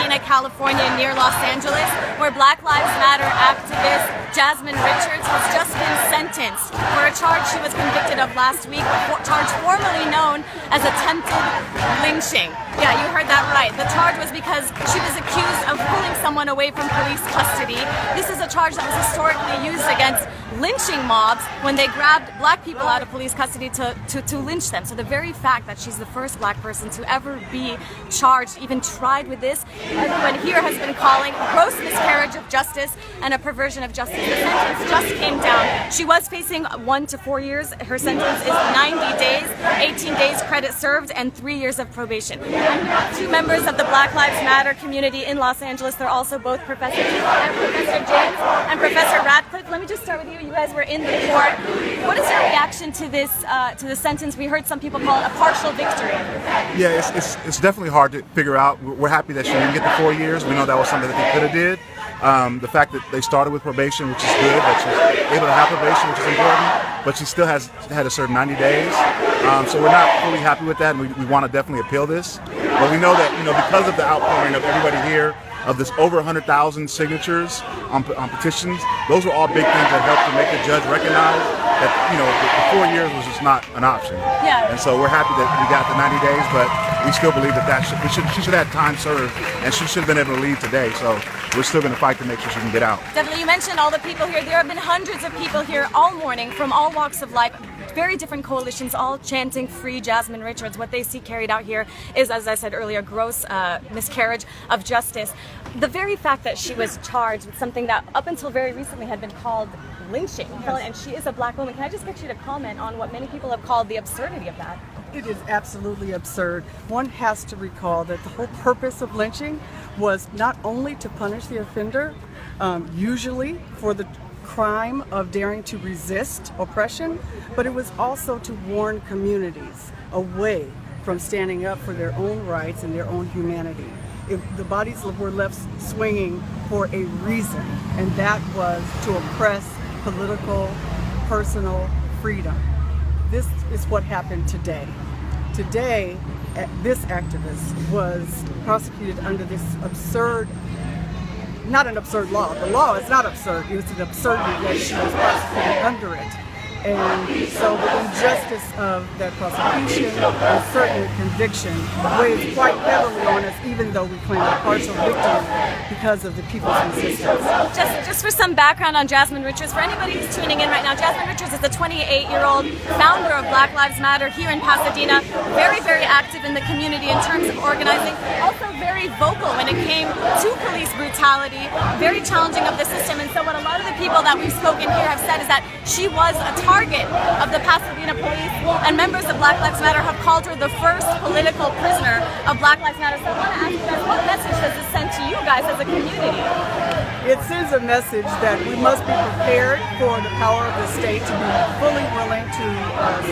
Pasadena, California, near Los Angeles, where Black Lives Matter activist Jasmine has just been sentenced for a charge she was convicted of last week, a charge formerly known as attempted lynching. Yeah, you heard that right. The charge was because she was accused of pulling someone away from police custody. This is a charge that was historically used against lynching mobs when they grabbed black people out of police custody to lynch them. So the very fact that she's the first black person to ever be charged, even tried with this, everyone here has been calling gross miscarriage of justice and a perversion of justice. The sentence just came down. She was facing 1 to 4 years. Her sentence is 90 days, 18 days credit served, and 3 years of probation. Two members of the Black Lives Matter community in Los Angeles. They're also both Professor James and Professor Radcliffe. Let me just start with you. You guys were in the court. What is your reaction to this, to the sentence? We heard some people call it a partial victory. Yeah, it's definitely hard to figure out. We're happy that she didn't get the 4 years. We know that was something that they could have did. The fact that they started with probation, which is good, that she's able to have probation, which is important, but she still has had to serve 90 days. So we're not fully happy with that, and we want to definitely appeal this. But we know that, because of the outpouring of everybody here, of this over 100,000 signatures on petitions, those were all big things that helped to make the judge recognize that, the 4 years was just not an option. Yeah. And so we're happy that we got the 90 days, but we still believe that she should have had time served, and she should have been able to leave today. So we're still going to fight to make sure she can get out. Definitely. You mentioned all the people here. There have been hundreds of people here all morning from all walks of life, very different coalitions, all chanting free Jasmine Richards. What they see carried out here is, as I said earlier, gross miscarriage of justice. The very fact that she was charged with something that up until very recently had been called lynching, and she is a black woman. Can I just get you to comment on what many people have called the absurdity of that? It is absolutely absurd. One has to recall that the whole purpose of lynching was not only to punish the offender, usually for the crime of daring to resist oppression, but it was also to warn communities away from standing up for their own rights and their own humanity. The bodies were left swinging for a reason, and that was to oppress political, personal freedom. This is what happened today. Today, this activist was prosecuted under this absurd, not an absurd law. The law is not absurd. It was an absurdity that she was prosecuted under it. And so the injustice of that prosecution and certainly conviction weighs quite heavily on us, even though we claim a partial victory because of the people's resistance. Just for some background on Jasmine Richards, for anybody who's tuning in right now, Jasmine Richards is a 28-year-old founder of Black Lives Matter here in Pasadena, very, very active in the community in terms of organizing, also very vocal when it came to police brutality, very challenging of the system. And so what a lot of the people that we've spoken here have said is that she was a target of the Pasadena police, and members of Black Lives Matter have called her the first political prisoner of Black Lives Matter. So I want to ask you guys, what message does this send to you guys as a community? It sends a message that we must be prepared for the power of the state to be fully willing to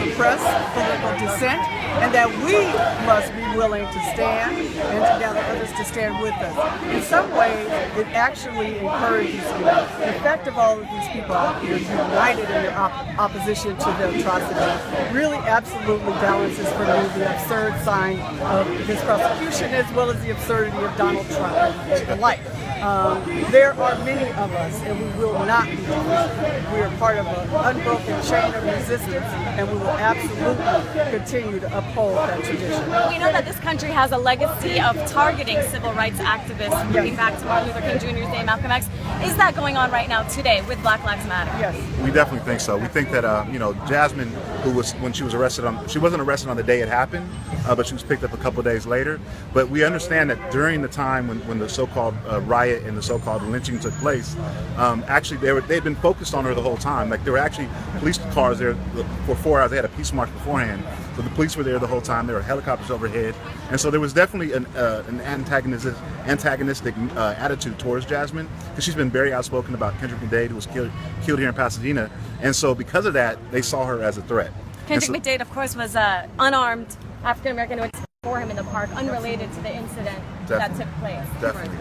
suppress political dissent, and that we must be willing to stand and to gather others to stand with us. In some ways, it actually encourages me. The fact of all of these people out here united in their opposition to the atrocity really absolutely balances for me the absurd sign of this prosecution as well as the absurdity of Donald Trump and life. There are many of us, and we will not be defeated. We are part of an unbroken chain of resistance, and we will absolutely continue to uphold that tradition. We know that this country has a legacy of targeting civil rights activists, moving back to Martin Luther King Jr.'s day, Malcolm X. Is that going on right now today with Black Lives Matter? Yes. We definitely think so. We think that, Jasmine, when she was arrested she wasn't arrested on the day it happened, but she was picked up a couple of days later. But we understand that during the time when the so-called riot and the so-called lynching took place, actually they'd been focused on her the whole time. Like, there were actually police cars there for 4 hours. They had a peace march beforehand, so the police were there the whole time. There were helicopters overhead, and so there was definitely an antagonistic attitude towards Jasmine, because she's been very outspoken about Kendrick McDade, who was killed here in Pasadena, and so because of that, they saw her as a threat. Kendrick McDade, of course, was unarmed African American who was for him in the park, unrelated to the incident that took place. Definitely.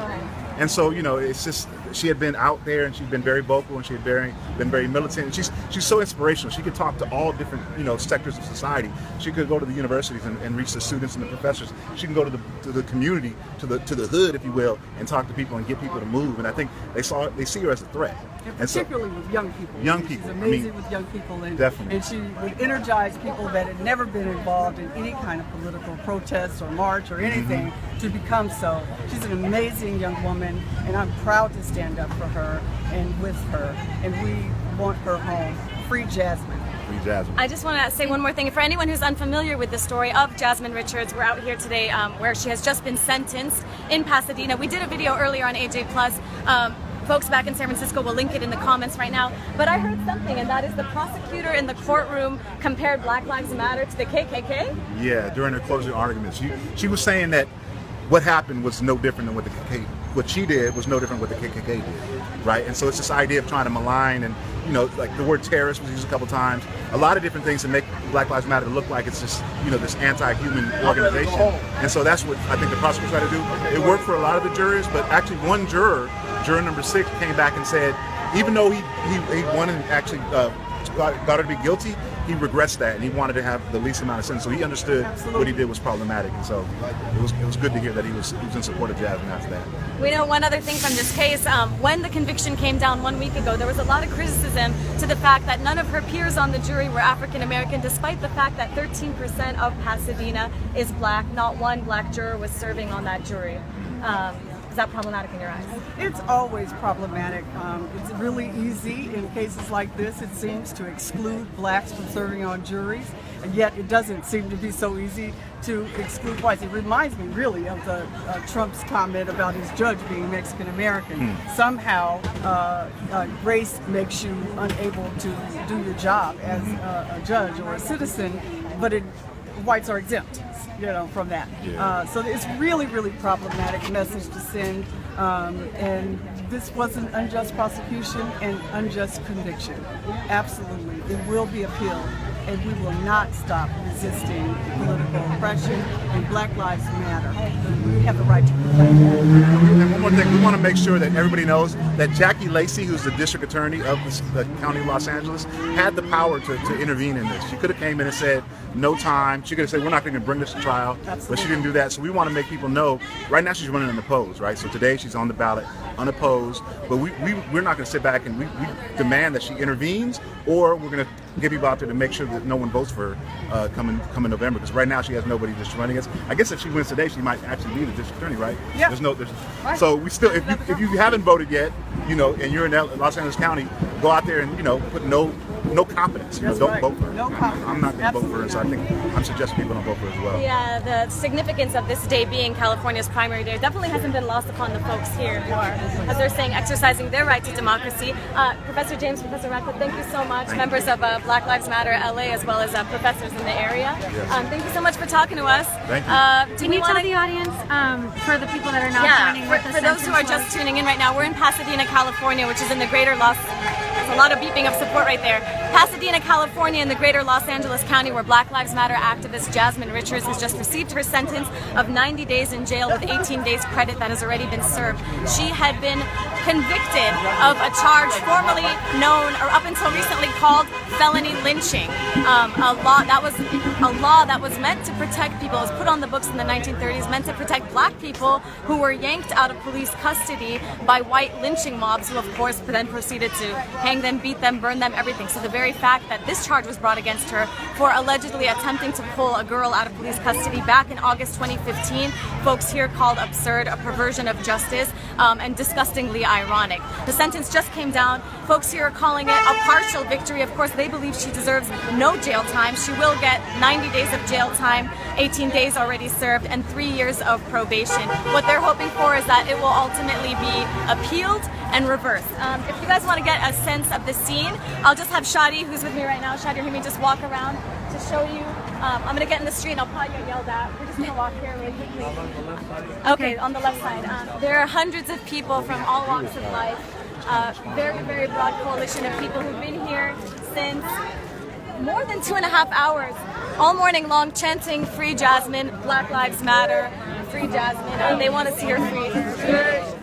And so, you know, it's just, she had been out there and she'd been very vocal and she had been very militant. And she's so inspirational. She could talk to all different, you know, sectors of society. She could go to the universities and reach the students and the professors. She can go to the community, to the hood, if you will, and talk to people and get people to move. And I think they see her as a threat. And particularly with young people. Young people. She's amazing with young people. And, definitely. And she would energize people that had never been involved in any kind of political protest or march or anything to become so. She's an amazing young woman, and I'm proud to stand up for her and with her. And we want her home. Free Jasmine. I just want to say one more thing. For anyone who's unfamiliar with the story of Jasmine Richards, we're out here today where she has just been sentenced in Pasadena. We did a video earlier on AJ Plus. Folks back in San Francisco will link it in the comments right now. But I heard something, and that is the prosecutor in the courtroom compared Black Lives Matter to the KKK? Yeah, during her closing arguments. She was saying that what happened was no different than what she did was no different than what the KKK did, right? And so it's this idea of trying to malign, and, you know, like the word terrorist was used a couple times. A lot of different things to make Black Lives Matter look like it's just, you know, this anti-human organization. And so that's what I think the prosecutor tried to do. It worked for a lot of the jurors, but actually one juror number 6, came back and said, even though he won and actually got her to be guilty, he regrets that and he wanted to have the least amount of sentence. So he understood what he did was problematic, and so it was good to hear that he was in support of Jasmine after that. We know one other thing from this case. When the conviction came down 1 week ago, there was a lot of criticism to the fact that none of her peers on the jury were African American, despite the fact that 13% of Pasadena is black. Not one black juror was serving on that jury. Is that problematic in your eyes? It's always problematic. It's really easy in cases like this, it seems, to exclude blacks from serving on juries, and yet it doesn't seem to be so easy to exclude whites. It reminds me really of the Trump's comment about his judge being Mexican American. Somehow race makes you unable to do your job as a judge or a citizen, but whites are exempt, you know, from that. Yeah. So it's really, really problematic message to send. And this was an unjust prosecution and unjust conviction. Absolutely. It will be appealed, and we will not stop resisting political oppression, and Black Lives Matter. We have the right to protect that. And one more thing, we want to make sure that everybody knows that Jackie Lacey, who's the district attorney of the county of Los Angeles, had the power to intervene in this. She could have came in and said, no time. She could have said, we're not going to bring this to trial. Absolutely. But she didn't do that. So we want to make people know, right now she's running unopposed, right? So today she's on the ballot unopposed, but we're not going to sit back and we demand that she intervenes, or we're going to get people out there to make sure that no one votes for her come in November, because right now she has nobody just running against. I guess if she wins today, she might actually be the district attorney, right? Yeah. Right. So we still, if you haven't voted yet, you know, and you're in Los Angeles County, go out there and, you know, put no confidence. You know, don't vote for her. No confidence. I'm not going to vote for her, so I think I'm suggesting people don't vote for her as well. Yeah, the significance of this day being California's primary day definitely hasn't been lost upon the folks here who are, as they're saying, exercising their right to democracy. Professor James, Professor Radcliffe, thank you so much. Members of Black Lives Matter LA, as well as professors in the area. Yes. Thank you so much for talking to us. Thank you. Can you tell the audience, for the people that are not joining what the for those who are sentence just tuning in right now, we're in Pasadena, California, which is in the greater There's a lot of beeping of support right there. Pasadena, California, in the greater Los Angeles County, where Black Lives Matter activist Jasmine Richards has just received her sentence of 90 days in jail with 18 days credit that has already been served. She had been convicted of a charge formerly known, or up until recently called, felony lynching. A law that was meant to protect people. It was put on the books in the 1930s, meant to protect black people who were yanked out of police custody by white lynching mobs, who of course then proceeded to hang them, beat them, burn them, everything. So the very fact that this charge was brought against her for allegedly attempting to pull a girl out of police custody back in August 2015, folks here called absurd, a perversion of justice, and disgustingly ironic. The sentence just came down. Folks here are calling it a partial victory. Of course, they believe she deserves no jail time. She will get 90 days of jail time, 18 days already served, and 3 years of probation. What they're hoping for is that it will ultimately be appealed and reversed. If you guys want to get a sense of the scene, I'll just have Shadi, who's with me right now. Shadi, hear me just walk around to show you. I'm going to get in the street and I'll probably get yelled at. We're just going to walk here really quickly. Okay, on the left side. There are hundreds of people from all walks of life. Very, very broad coalition of people who've been here since more than 2.5 hours, all morning long, chanting "Free Jasmine," "Black Lives Matter," "Free Jasmine." They want to see her free.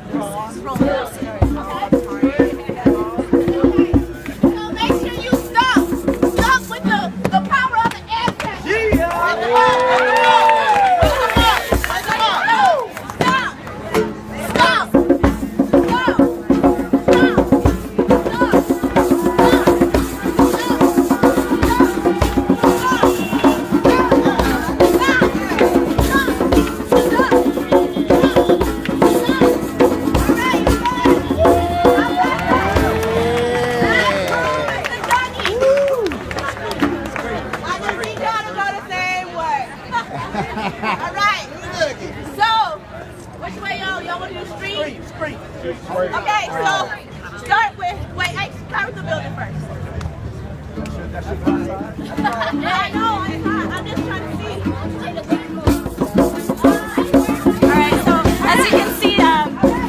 Make sure you stop with the power of the air. All right. So, which way y'all want to do street? Street. Okay, so start with, start with the building first. Yeah, I know, I'm just trying to see. Alright, so as you can see,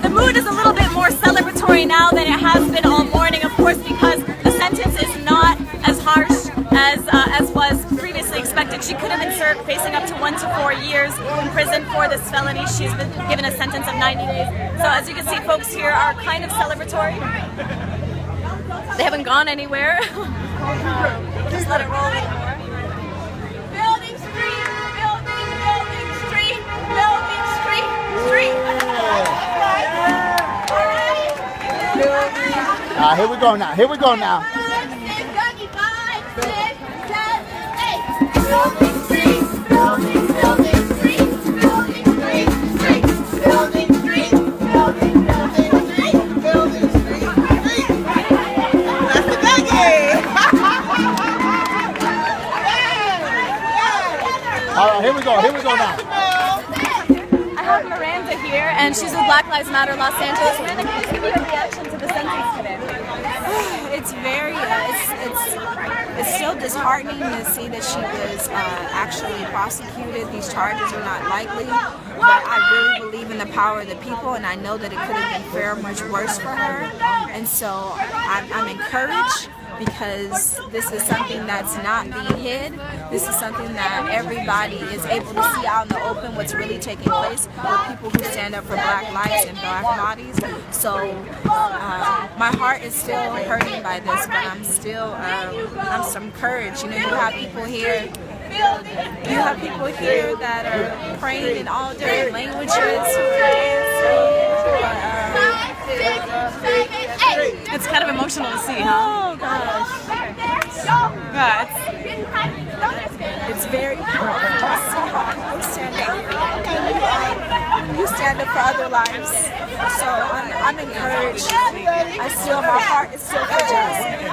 the mood is a little bit more celebratory now than it has been all morning, of course, because the sentence is not as harsh as was previously expected. She could have been facing up to 1 to 4 years in prison for this felony. She's been given a sentence of 90 days. So as you can see, folks here are kind of celebratory. They haven't gone anywhere. Just let it roll anymore. Building street, building street, building street, street. All right. Here we go now. Here we go now. 5, 6, 7, 8. Building street, building street, building street, street. Building street, building street, building street, street. That's the boogie. All right, here we go now. I have Miranda here, and she's with Black Lives Matter Los Angeles. Miranda, can you give me a reaction to the sentence today? It's very, it's still disheartening to see that she was actually prosecuted. These charges are not likely, but I really believe in the power of the people, and I know that it could have been fair much worse for her. And so I'm encouraged, because this is something that's not being hid. This is something that everybody is able to see out in the open, what's really taking place with people who stand up for black lives and black bodies. So my heart is still hurting by this, but I'm still I'm encouraged. You know, you have people here that are praying in all different languages, It's kind of emotional to see, huh? oh gosh. Yeah, It's very powerful to see how people stand up. You stand up for other lives. So I'm encouraged. My heart is still for Jasmine.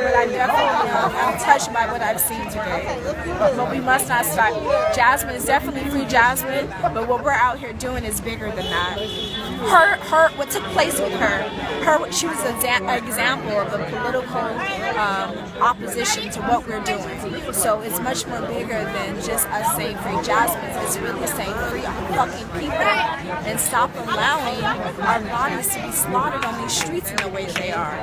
But I definitely am touched by what I've seen today. But we must not stop. Jasmine is definitely free Jasmine, but what we're out here doing is bigger than that. What took place with she was an example of a political opposition to what we're doing. So it's much more bigger than just us saying free Jasmine. It's really saying free fucking people and stop allowing our bodies to be slaughtered on these streets in the way they are.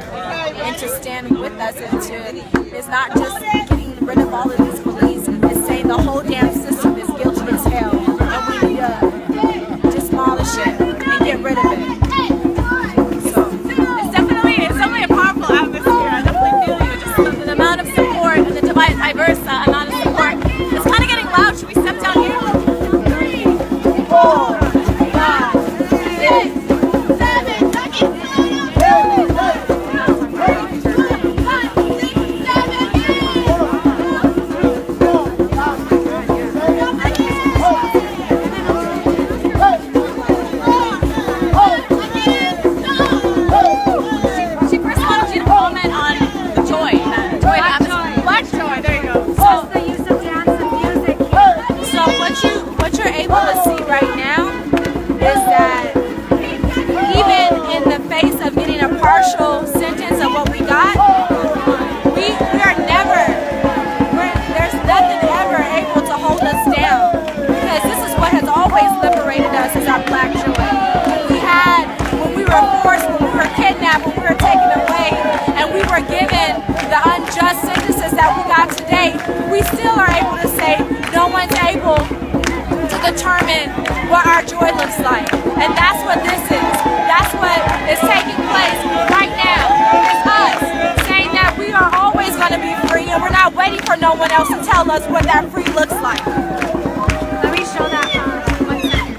And to stand with us it's not just getting rid of all of these police, it's saying the whole damn system is guilty as hell and we need to demolish it and get rid of it. it's definitely a powerful atmosphere. I definitely feel you. Just the amount of support and the diverse amount of support. It's kind of getting loud. Should we step down here? 3, 4, 5, 6, 7, She first wanted you to comment on the joy, black joy. There you go. Just the use of dance and music. So what you're able to see right now is that even in the face of getting a partial sentence of what we got, there's nothing ever able to hold us down, because this is what has always liberated us, is our black joy. When we were forced, when we were kidnapped, when we were taken away, and we were given the unjust sentences that we got today, we still are able to say no one's able to determine what our joy looks like. And that's what this is. That's what is taking place right now. It's us saying that we are always going to be free and we're not waiting for no one else to tell us what that free looks like. Let me show that. 1 second.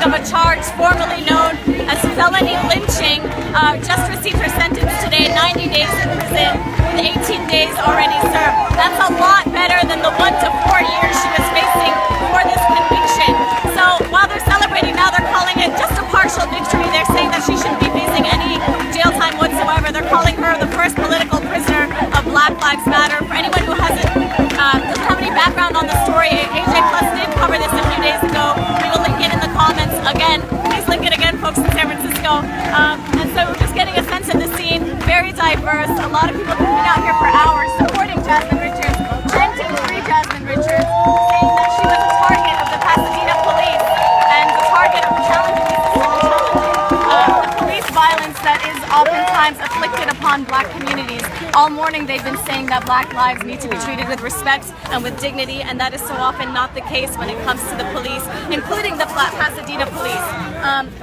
of a charge formerly known as felony lynching, just received her sentence today, 90 days in prison, with 18 days already served. That's a lot better than the 1 to 4 years she was facing for this conviction. So while they're celebrating now, they're calling it just a partial victory. They're saying that she shouldn't be facing any jail time whatsoever. They're calling her the first political prisoner of Black Lives Matter. For anyone who doesn't have any background on the story, AJ Plus did cover this a few days ago. We will link it in the comments. Again, please link it again, folks in San Francisco. And so we're just getting a sense of the scene, very diverse. A lot of people have been out here for hours supporting Jasmine Richards, chanting free Jasmine Richards, saying that she was a target of the Pasadena police and the target of challenging the system and challenging the police violence that is oftentimes afflicted upon Black communities. All morning they've been saying that Black lives need to be treated with respect and with dignity, and that is so often not the case when it comes to the police, including the Pasadena police.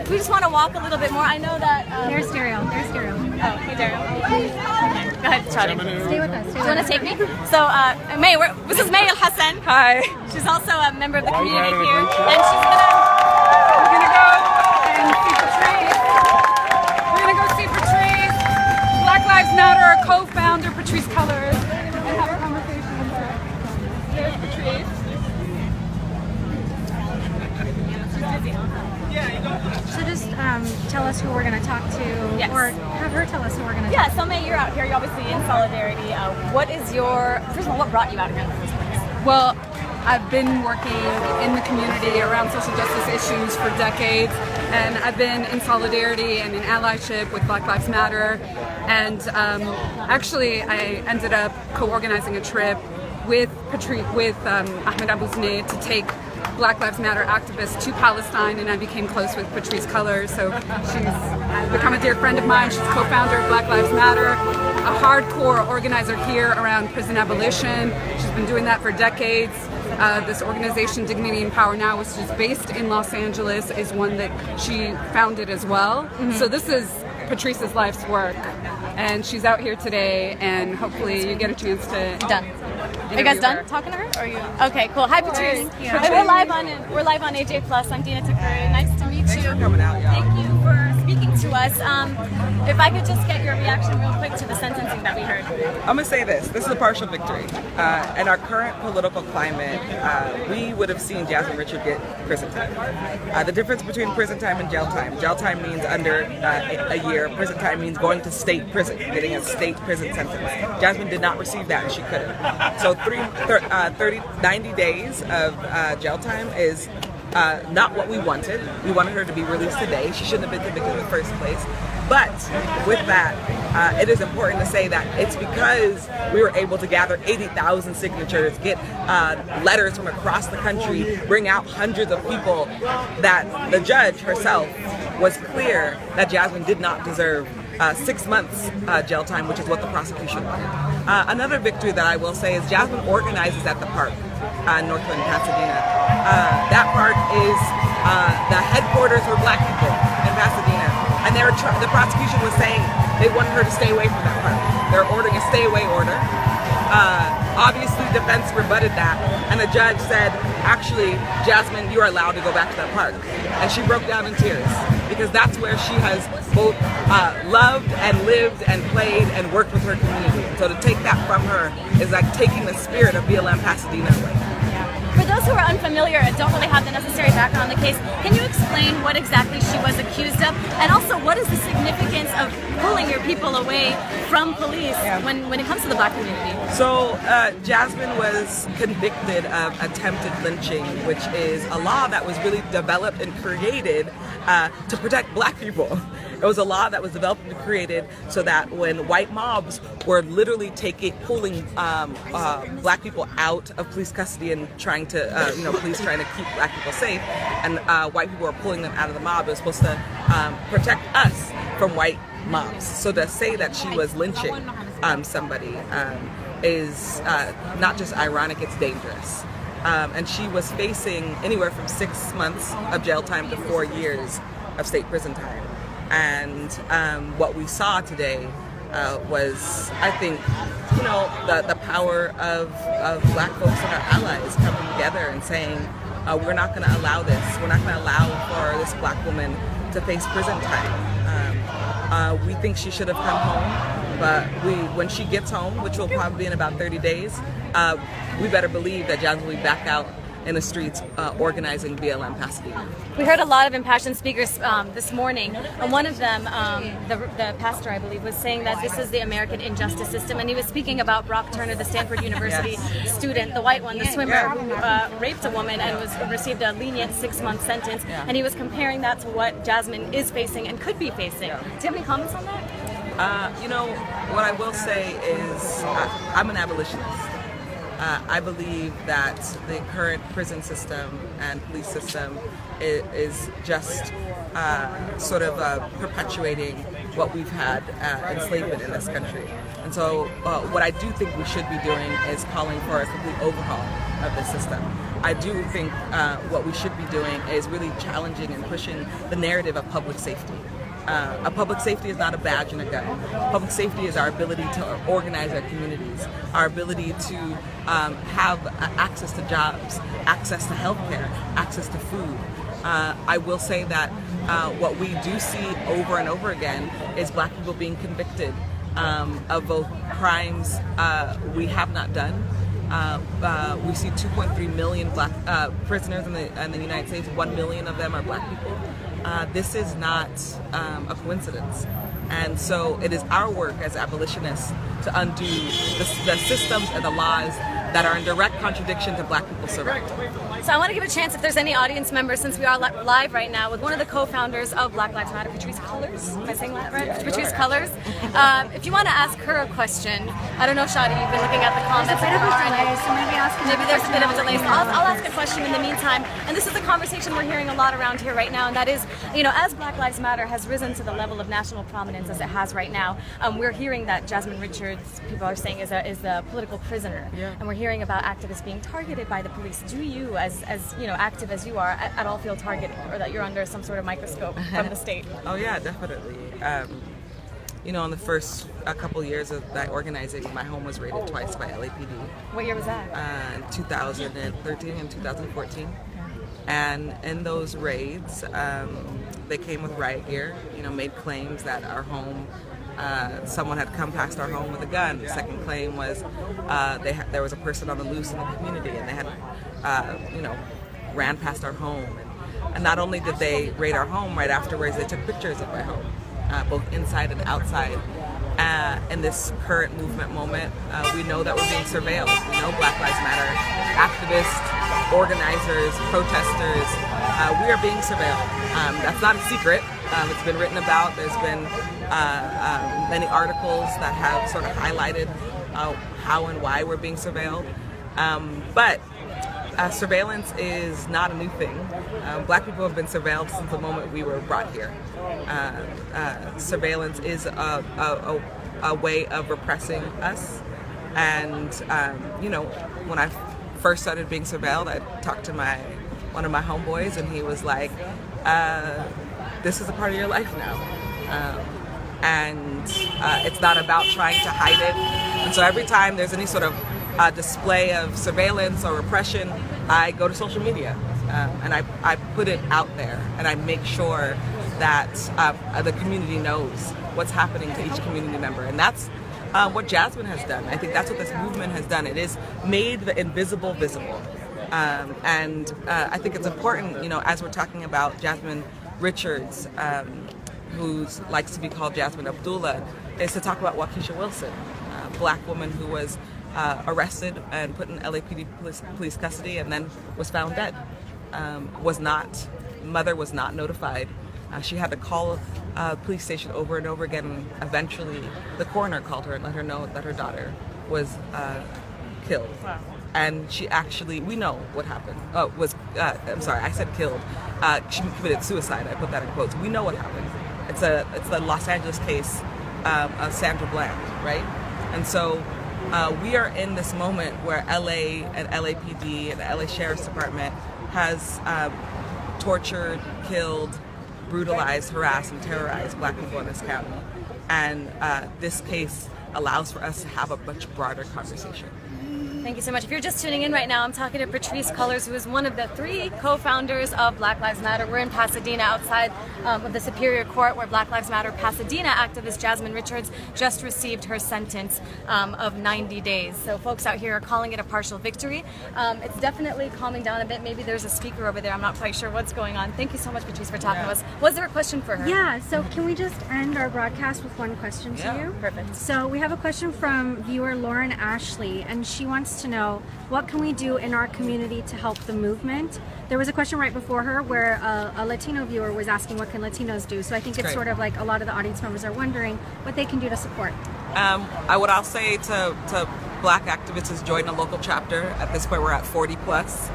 We just want to walk a little bit more. I know that... There's Daryl. There's Daryl. Oh, hey Daryl. Go ahead, Charlie. Stay with us. Do you want to take me? So, May, this is May Al-Hassan. Hi. She's also a member of the community here, and she's We're gonna go and see Patrice. We're gonna go see Patrice, Black Lives Matter, co-founder Patrice Colors, and have a conversation with her. There's Patrice. So just tell us who we're going to talk to Yes. Or have her tell us who we're going to Yeah, so May, you're out here. You're obviously in solidarity. What is first of all, what brought you out here in the first place? Well, I've been working in the community around social justice issues for decades, and I've been in solidarity and in allyship with Black Lives Matter. And actually, I ended up co-organizing a trip with Ahmed Abu Zaid to take Black Lives Matter activists to Palestine, and I became close with Patrisse Cullors. So she's become a dear friend of mine. She's co-founder of Black Lives Matter, a hardcore organizer here around prison abolition. She's been doing that for decades. This organization, Dignity and Power Now, which is based in Los Angeles, is one that she founded as well. So this is Patrisse's life's work, and she's out here today, and hopefully you get a chance to Done. Are you guys done talking to her? Or are you? Okay, cool. Hi, Patrisse. Yeah. We're live on AJ Plus. I'm Dina Takuri. Nice to meet you. Thanks for coming out, y'all. Thank you for speaking to us. If I could just get your reaction real quick to the sentencing that we heard. I'm gonna say this is a partial victory. In our current political climate, we would have seen Jasmine Richard get prison time. The difference between prison time and jail time means under a year. Prison time means going to state prison, getting a state prison sentence. Jasmine did not receive that, and she couldn't. So 90 days of jail time is not what we wanted. We wanted her to be released today. She shouldn't have been convicted in the first place. But with that, it is important to say that it's because we were able to gather 80,000 signatures, get letters from across the country, bring out hundreds of people, that the judge herself was clear that Jasmine did not deserve 6 months jail time, which is what the prosecution wanted. Another victory that I will say is Jasmine organizes at the park in Northland, Pasadena. That park is the headquarters for Black people in Pasadena. And the prosecution was saying they wanted her to stay away from that park. They're ordering a stay away order. Obviously, defense rebutted that, and the judge said, actually, Jasmine, you are allowed to go back to that park. And she broke down in tears, because that's where she has both loved and lived and played and worked with her community. So to take that from her is like taking the spirit of BLM Pasadena away. For those who are unfamiliar and don't really have the necessary background on the case, can you explain what exactly she was accused of? And also, what is the significance of pulling your people away from police when it comes to the Black community? So Jasmine was convicted of attempted lynching, which is a law that was really developed and created to protect Black people. It was a law that was developed and created so that when white mobs were literally pulling Black people out of police custody and trying to, police trying to keep Black people safe, and white people were pulling them out of the mob, it was supposed to protect us from white mobs. So to say that she was lynching somebody is not just ironic, it's dangerous. And she was facing anywhere from 6 months of jail time to 4 years of state prison time. And what we saw today was, I think, the power of Black folks and our allies coming together and saying, we're not going to allow this. We're not going to allow for this Black woman to face prison time. We think she should have come home, but when she gets home, which will probably be in about 30 days, we better believe that Jasmine will be back out in the streets organizing BLM Pasadena. We heard a lot of impassioned speakers this morning, and one of them, the pastor, I believe, was saying that this is the American injustice system, and he was speaking about Brock Turner, the Stanford University student, the white one, the swimmer who raped a woman and received a lenient 6-month sentence, and he was comparing that to what Jasmine is facing and could be facing. Do you have any comments on that? What I will say is I'm an abolitionist. I believe that the current prison system and police system is just sort of perpetuating what we've had enslavement in this country. And so what I do think we should be doing is calling for a complete overhaul of the system. I do think what we should be doing is really challenging and pushing the narrative of public safety. A public safety is not a badge and a gun. Public safety is our ability to organize our communities, our ability to have access to jobs, access to healthcare, access to food. I will say that what we do see over and over again is Black people being convicted of both crimes we have not done. We see 2.3 million Black prisoners in the United States. 1 million of them are Black people. This is not a coincidence. And so it is our work as abolitionists to undo the systems and the laws that are in direct contradiction to Black people's survival. So I want to give a chance if there's any audience members, since we are live right now with one of the co-founders of Black Lives Matter, Patrisse Cullors. Am I saying that right? Patrisse Cullors. If you want to ask her a question, I don't know, Shadi, you've been looking at the comments. There's a bit of a delay, so maybe there's a bit of a delay. So I'll ask a question in the meantime. And this is a conversation we're hearing a lot around here right now, and that is, as Black Lives Matter has risen to the level of national prominence as it has right now, we're hearing that Jasmine Richards, people are saying, is a political prisoner. Yeah. And we're hearing about activists being targeted by the police. Do you, as active as you are, at all feel targeted, or that you're under some sort of microscope from the state? Oh yeah, definitely. In the first couple years of that organizing, my home was raided twice by LAPD. What year was that? 2013 and 2014. And in those raids, they came with riot gear, made claims that our home, someone had come past our home with a gun. The second claim was there was a person on the loose in the community, and they had, ran past our home. And not only did they raid our home, right afterwards they took pictures of my home, both inside and outside. In this current movement moment, we know that we're being surveilled. We know Black Lives Matter activists, organizers, protesters, we are being surveilled. That's not a secret. It's been written about. There's been many articles that have sort of highlighted how and why we're being surveilled. But surveillance is not a new thing. Black people have been surveilled since the moment we were brought here. Surveillance is a way of repressing us. And, when I first started being surveilled, I talked to one of my homeboys, and he was like, this is a part of your life now. And it's not about trying to hide it. And so every time there's any sort of display of surveillance or repression, I go to social media and I put it out there, and I make sure that the community knows what's happening to each community member. And that's what Jasmine has done. I think that's what this movement has done. It has made the invisible visible. And I think it's important, as we're talking about Jasmine Richards, who likes to be called Jasmine Abdullah, is to talk about Waukesha Wilson, a Black woman who was arrested and put in LAPD police custody and then was found dead. Mother was not notified. She had to call police station over and over again. And eventually, the coroner called her and let her know that her daughter was killed. Wow. And she actually, we know what happened. I'm sorry, I said killed. She committed suicide. I put that in quotes. We know what happened. It's the Los Angeles case of Sandra Bland, right? And so we are in this moment where LA and LAPD and the LA Sheriff's Department has tortured, killed, brutalized, harassed, and terrorized Black people in this county. And this case allows for us to have a much broader conversation. Thank you so much. If you're just tuning in right now, I'm talking to Patrisse Cullors, who is one of the 3 co-founders of Black Lives Matter. We're in Pasadena, outside of the Superior Court, where Black Lives Matter Pasadena activist Jasmine Richards just received her sentence of 90 days. So folks out here are calling it a partial victory. It's definitely calming down a bit. Maybe there's a speaker over there. I'm not quite sure what's going on. Thank you so much, Patrisse, for talking to us. Was there a question for her? Yeah, so can we just end our broadcast with one question to you? Perfect. So we have a question from viewer Lauren Ashley, and she wants to know, what can we do in our community to help the movement? There was a question right before her where a Latino viewer was asking, what can Latinos do? So I think it's sort of like a lot of the audience members are wondering what they can do to support. What I'll say to Black activists is join a local chapter. At this point, we're at 40 plus.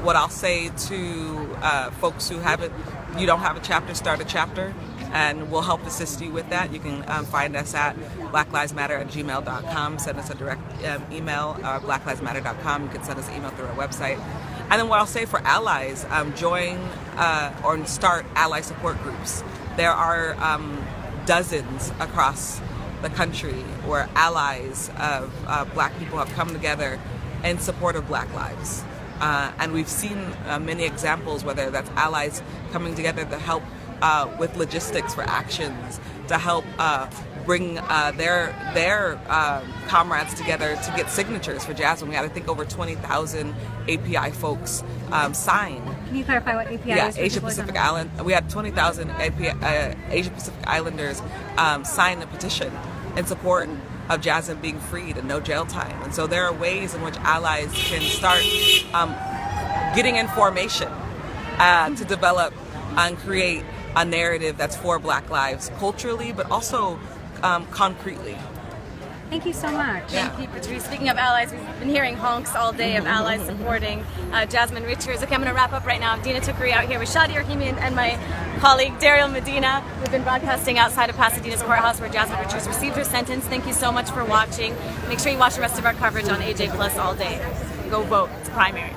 What I'll say to folks who you don't have a chapter, start a chapter, and we'll help assist you with that. You can find us at blacklivesmatter@gmail.com. Send us a direct email, blacklivesmatter.com. You can send us an email through our website. And then what I'll say for allies, join or start ally support groups. There are dozens across the country where allies of Black people have come together in support of Black lives. And we've seen many examples, whether that's allies coming together to help with logistics for actions, to help bring their comrades together to get signatures for Jasmine. We had, I think, over 20,000 API folks sign. Can you clarify what API is? Asia Pacific Island. We had 20,000 Asia Pacific Islanders sign the petition in support of Jasmine being freed and no jail time. And so there are ways in which allies can start getting information to develop and create a narrative that's for Black lives culturally, but also concretely. Thank you so much. Thank you, Patrice. Speaking of allies, we've been hearing honks all day of allies supporting Jasmine Richards. Okay, I'm going to wrap up right now. Dina Tukuri out here with Shadi Rahimi and my colleague Daryl Medina. We've been broadcasting outside of Pasadena's courthouse where Jasmine Richards received her sentence. Thank you so much for watching. Make sure you watch the rest of our coverage on AJ Plus all day. Go vote. It's primary.